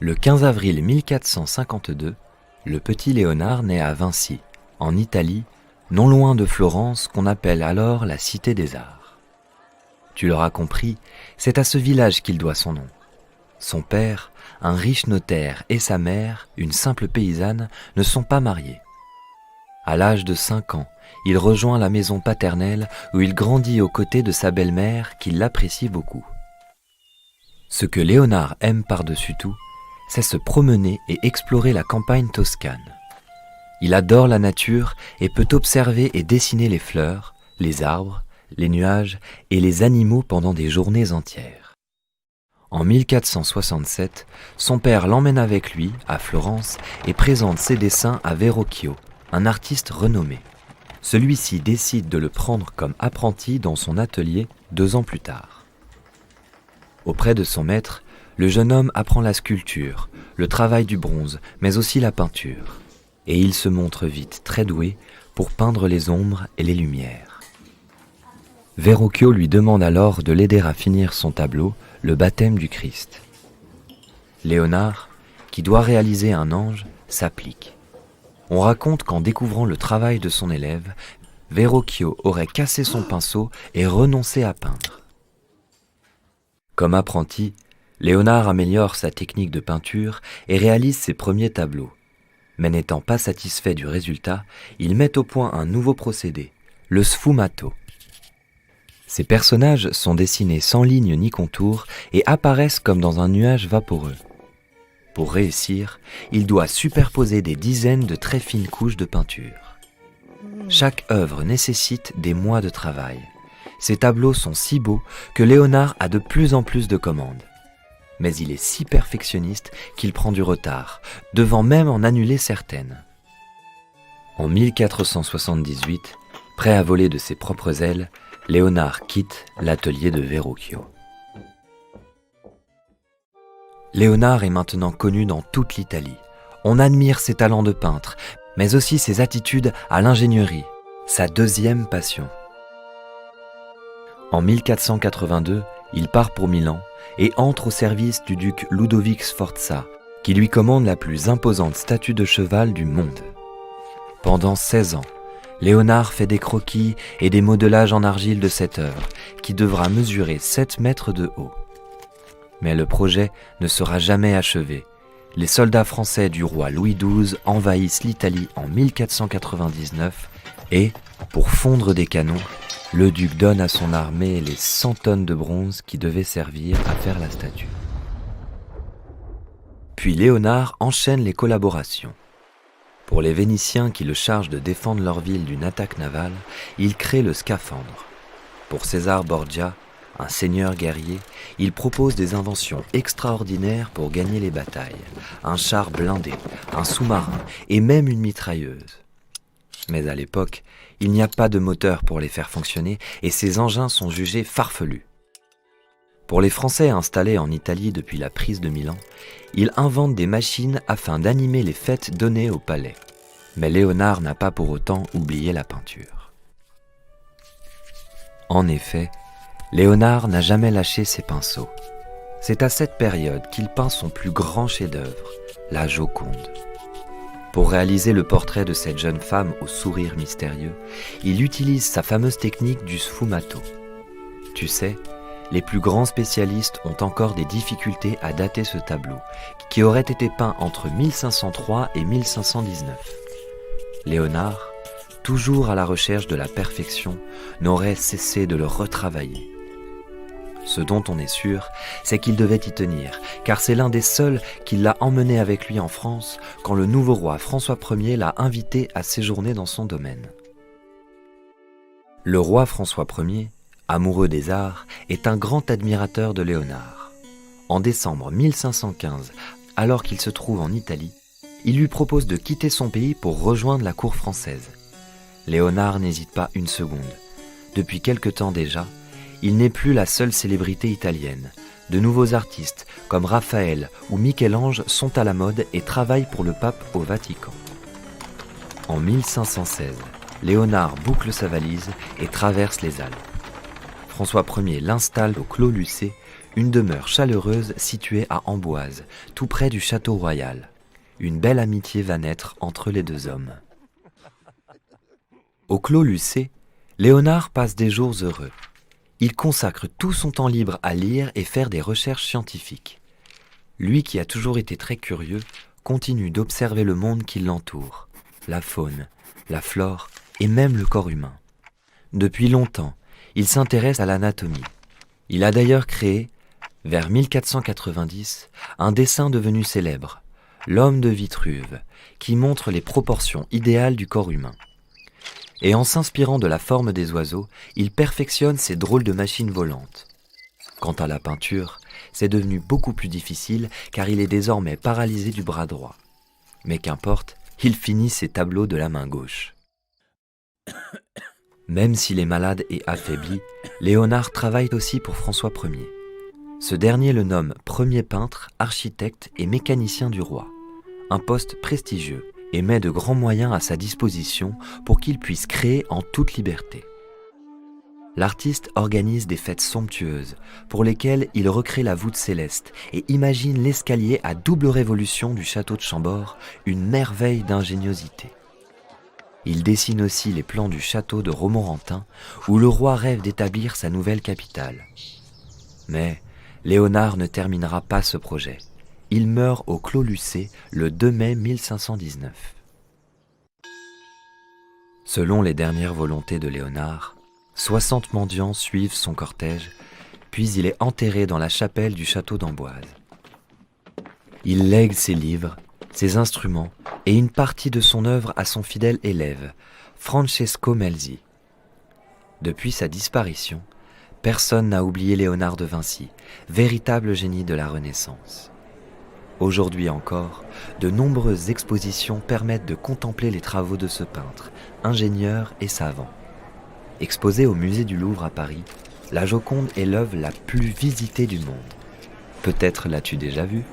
Le 15 avril 1452, le petit Léonard naît à Vinci, en Italie, non loin de Florence, qu'on appelle alors la Cité des Arts. Tu l'auras compris, c'est à ce village qu'il doit son nom. Son père, un riche notaire, et sa mère, une simple paysanne, ne sont pas mariés. À l'âge de 5 ans, il rejoint la maison paternelle où il grandit aux côtés de sa belle-mère qui l'apprécie beaucoup. Ce que Léonard aime par-dessus tout, c'est se promener et explorer la campagne toscane. Il adore la nature et peut observer et dessiner les fleurs, les arbres, les nuages et les animaux pendant des journées entières. En 1467, son père l'emmène avec lui à Florence et présente ses dessins à Verrocchio, un artiste renommé. Celui-ci décide de le prendre comme apprenti dans son atelier 2 ans plus tard. Auprès de son maître, le jeune homme apprend la sculpture, le travail du bronze, mais aussi la peinture. Et il se montre vite très doué pour peindre les ombres et les lumières. Verrocchio lui demande alors de l'aider à finir son tableau, le baptême du Christ. Léonard, qui doit réaliser un ange, s'applique. On raconte qu'en découvrant le travail de son élève, Verrocchio aurait cassé son pinceau et renoncé à peindre. Comme apprenti, Léonard améliore sa technique de peinture et réalise ses premiers tableaux. Mais n'étant pas satisfait du résultat, il met au point un nouveau procédé, le sfumato. Ces personnages sont dessinés sans ligne ni contour et apparaissent comme dans un nuage vaporeux. Pour réussir, il doit superposer des dizaines de très fines couches de peinture. Chaque œuvre nécessite des mois de travail. Ces tableaux sont si beaux que Léonard a de plus en plus de commandes. Mais il est si perfectionniste qu'il prend du retard, devant même en annuler certaines. En 1478, prêt à voler de ses propres ailes, Léonard quitte l'atelier de Verrocchio. Léonard est maintenant connu dans toute l'Italie. On admire ses talents de peintre, mais aussi ses attitudes à l'ingénierie, sa deuxième passion. En 1482, il part pour Milan et entre au service du duc Ludovic Sforza, qui lui commande la plus imposante statue de cheval du monde. Pendant 16 ans, Léonard fait des croquis et des modelages en argile de cette œuvre, qui devra mesurer 7 mètres de haut. Mais le projet ne sera jamais achevé. Les soldats français du roi Louis XII envahissent l'Italie en 1499 et, pour fondre des canons, le duc donne à son armée les 100 tonnes de bronze qui devaient servir à faire la statue. Puis Léonard enchaîne les collaborations. Pour les Vénitiens qui le chargent de défendre leur ville d'une attaque navale, il crée le scaphandre. Pour César Borgia, un seigneur guerrier, il propose des inventions extraordinaires pour gagner les batailles. Un char blindé, un sous-marin et même une mitrailleuse. Mais à l'époque, il n'y a pas de moteur pour les faire fonctionner et ces engins sont jugés farfelus. Pour les Français installés en Italie depuis la prise de Milan, il invente des machines afin d'animer les fêtes données au palais. Mais Léonard n'a pas pour autant oublié la peinture. En effet, Léonard n'a jamais lâché ses pinceaux. C'est à cette période qu'il peint son plus grand chef-d'œuvre, la Joconde. Pour réaliser le portrait de cette jeune femme au sourire mystérieux, il utilise sa fameuse technique du sfumato. Tu sais, les plus grands spécialistes ont encore des difficultés à dater ce tableau, qui aurait été peint entre 1503 et 1519. Léonard, toujours à la recherche de la perfection, n'aurait cessé de le retravailler. Ce dont on est sûr, c'est qu'il devait y tenir, car c'est l'un des seuls qui l'a emmené avec lui en France quand le nouveau roi François Ier l'a invité à séjourner dans son domaine. Le roi François Ier, amoureux des arts, est un grand admirateur de Léonard. En décembre 1515, alors qu'il se trouve en Italie, il lui propose de quitter son pays pour rejoindre la cour française. Léonard n'hésite pas une seconde. Depuis quelque temps déjà, il n'est plus la seule célébrité italienne. De nouveaux artistes comme Raphaël ou Michel-Ange sont à la mode et travaillent pour le pape au Vatican. En 1516, Léonard boucle sa valise et traverse les Alpes. François Ier l'installe au Clos Lucé, une demeure chaleureuse située à Amboise, tout près du château royal. Une belle amitié va naître entre les deux hommes. Au Clos Lucé, Léonard passe des jours heureux. Il consacre tout son temps libre à lire et faire des recherches scientifiques. Lui qui a toujours été très curieux, continue d'observer le monde qui l'entoure, la faune, la flore et même le corps humain. Depuis longtemps, il s'intéresse à l'anatomie. Il a d'ailleurs créé, vers 1490, un dessin devenu célèbre, l'homme de Vitruve, qui montre les proportions idéales du corps humain. Et en s'inspirant de la forme des oiseaux, il perfectionne ces drôles de machines volantes. Quant à la peinture, c'est devenu beaucoup plus difficile car il est désormais paralysé du bras droit. Mais qu'importe, il finit ses tableaux de la main gauche. Même s'il est malade et affaibli, Léonard travaille aussi pour François Ier. Ce dernier le nomme premier peintre, architecte et mécanicien du roi, un poste prestigieux, et met de grands moyens à sa disposition pour qu'il puisse créer en toute liberté. L'artiste organise des fêtes somptueuses pour lesquelles il recrée la voûte céleste et imagine l'escalier à double révolution du château de Chambord, une merveille d'ingéniosité. Il dessine aussi les plans du château de Romorantin où le roi rêve d'établir sa nouvelle capitale. Mais Léonard ne terminera pas ce projet. Il meurt au Clos Lucé le 2 mai 1519. Selon les dernières volontés de Léonard, 60 mendiants suivent son cortège, puis il est enterré dans la chapelle du château d'Amboise. Il lègue ses livres, ses instruments et une partie de son œuvre à son fidèle élève, Francesco Melzi. Depuis sa disparition, personne n'a oublié Léonard de Vinci, véritable génie de la Renaissance. Aujourd'hui encore, de nombreuses expositions permettent de contempler les travaux de ce peintre, ingénieur et savant. Exposée au musée du Louvre à Paris, la Joconde est l'œuvre la plus visitée du monde. Peut-être l'as-tu déjà vue ?